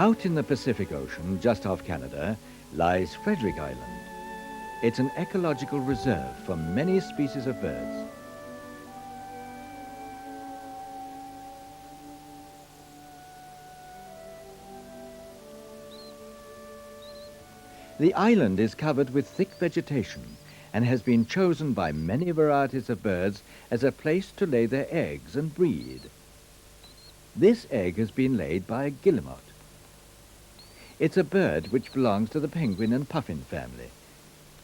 Out in the Pacific Ocean, just off Canada, lies Frederick Island. It's an ecological reserve for many species of birds. The island is covered with thick vegetation and has been chosen by many varieties of birds as a place to lay their eggs and breed. This egg has been laid by a guillemot. It's a bird which belongs to the penguin and puffin family,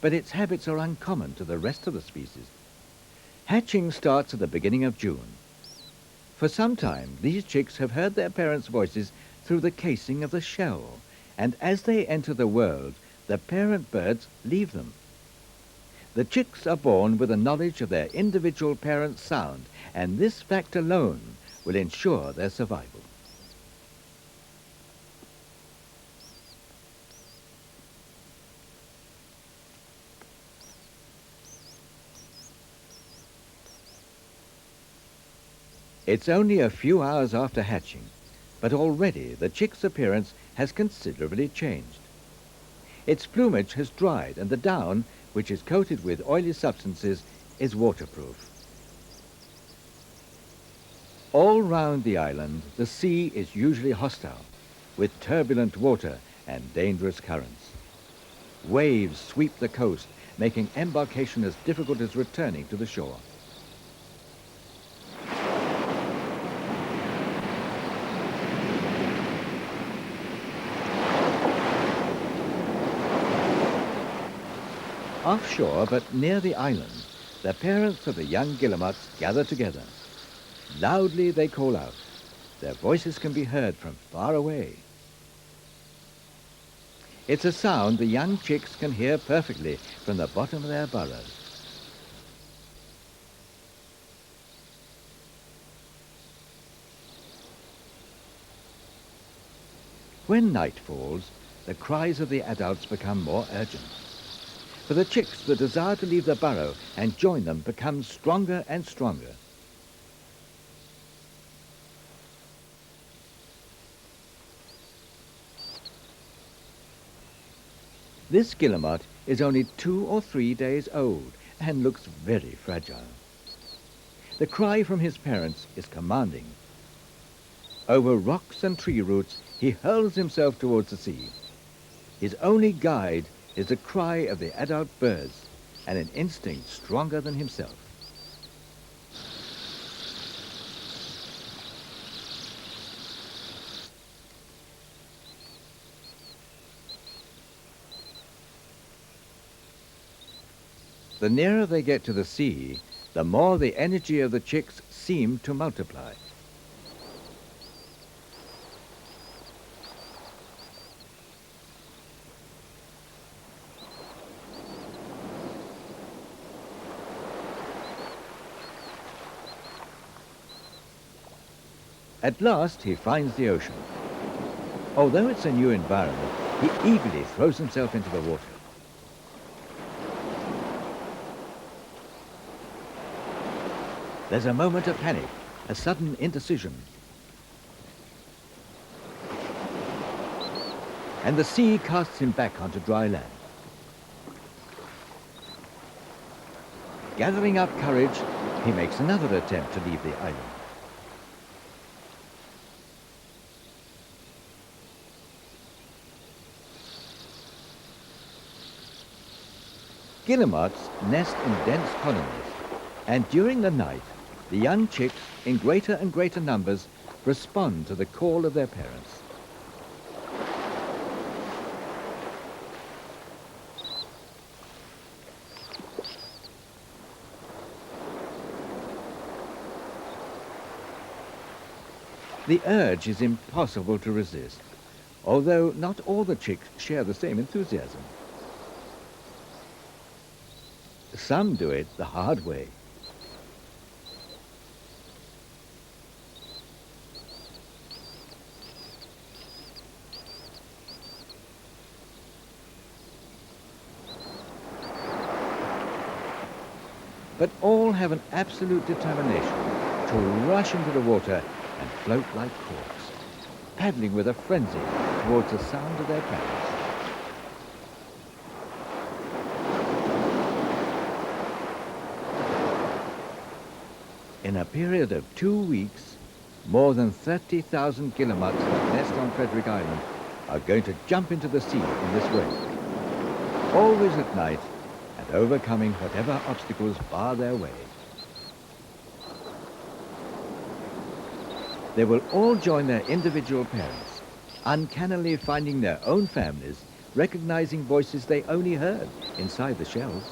but its habits are uncommon to the rest of the species. Hatching starts at the beginning of June. For some time, these chicks have heard their parents' voices through the casing of the shell, and as they enter the world, the parent birds leave them. The chicks are born with a knowledge of their individual parent's sound, and this fact alone will ensure their survival. It's only a few hours after hatching, but already the chick's appearance has considerably changed. Its plumage has dried and the down, which is coated with oily substances, is waterproof. All round the island, the sea is usually hostile, with turbulent water and dangerous currents. Waves sweep the coast, making embarkation as difficult as returning to the shore. Offshore, but near the island, the parents of the young guillemots gather together. Loudly they call out. Their voices can be heard from far away. It's a sound the young chicks can hear perfectly from the bottom of their burrows. When night falls, the cries of the adults become more urgent. For the chicks, the desire to leave the burrow and join them becomes stronger and stronger. This guillemot is only 2 or 3 days old and looks very fragile. The cry from his parents is commanding. Over rocks and tree roots, he hurls himself towards the sea. His only guide is the cry of the adult birds, and an instinct stronger than himself. The nearer they get to the sea, the more the energy of the chicks seem to multiply. At last, he finds the ocean. Although it's a new environment, he eagerly throws himself into the water. There's a moment of panic, a sudden indecision. And the sea casts him back onto dry land. Gathering up courage, he makes another attempt to leave the island. Guillemots nest in dense colonies, and during the night, the young chicks, in greater and greater numbers, respond to the call of their parents. The urge is impossible to resist, although not all the chicks share the same enthusiasm. Some do it the hard way. But all have an absolute determination to rush into the water and float like corks, paddling with a frenzy towards the sound of their parents. In a period of 2 weeks, more than 30,000 guillemots that nest on Frederick Island are going to jump into the sea in this way, always at night and overcoming whatever obstacles bar their way. They will all join their individual parents, uncannily finding their own families, recognizing voices they only heard inside the shells.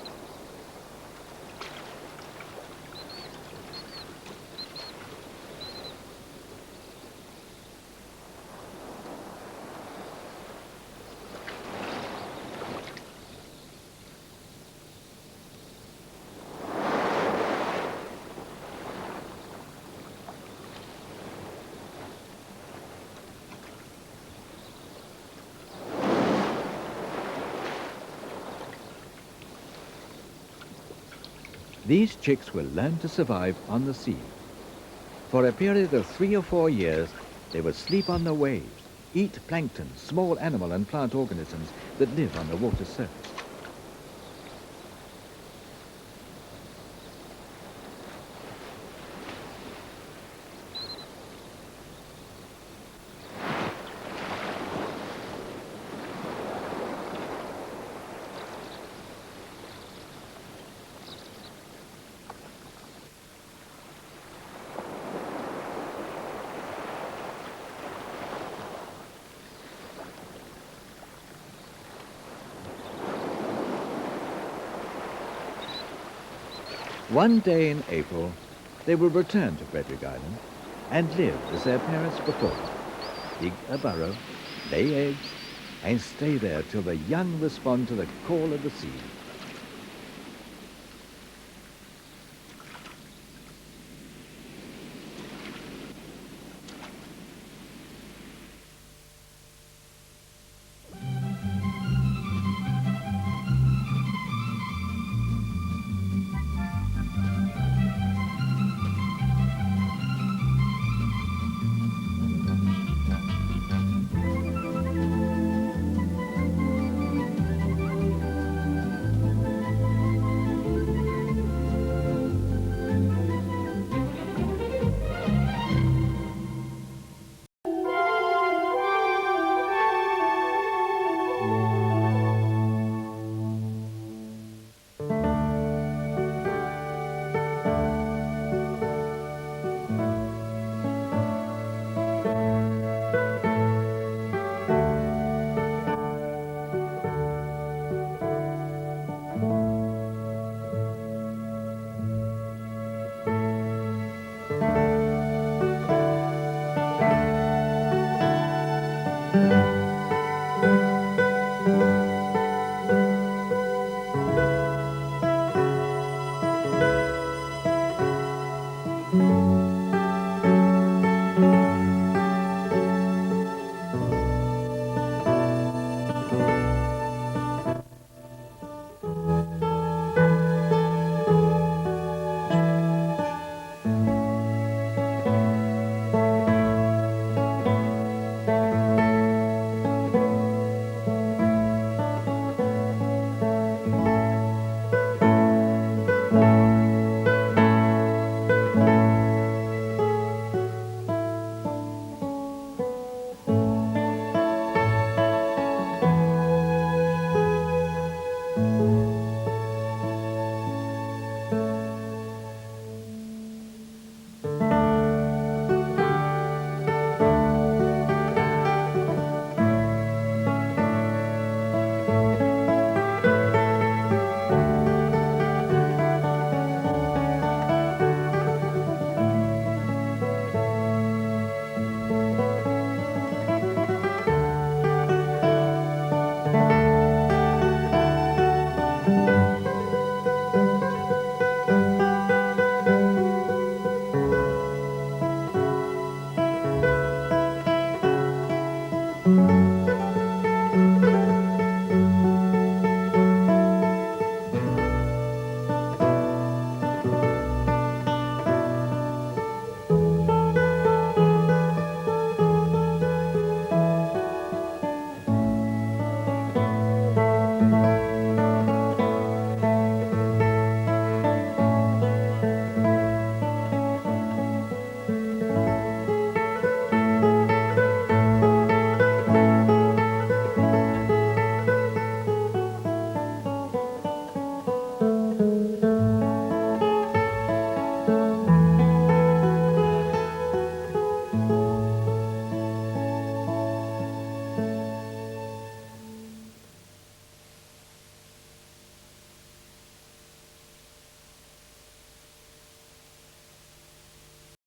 These chicks will learn to survive on the sea. For a period of 3 or 4 years, they will sleep on the waves, eat plankton, small animal and plant organisms that live on the water's surface. One day in April, they will return to Frederick Island and live as their parents before, dig a burrow, lay eggs, and stay there till the young respond to the call of the sea.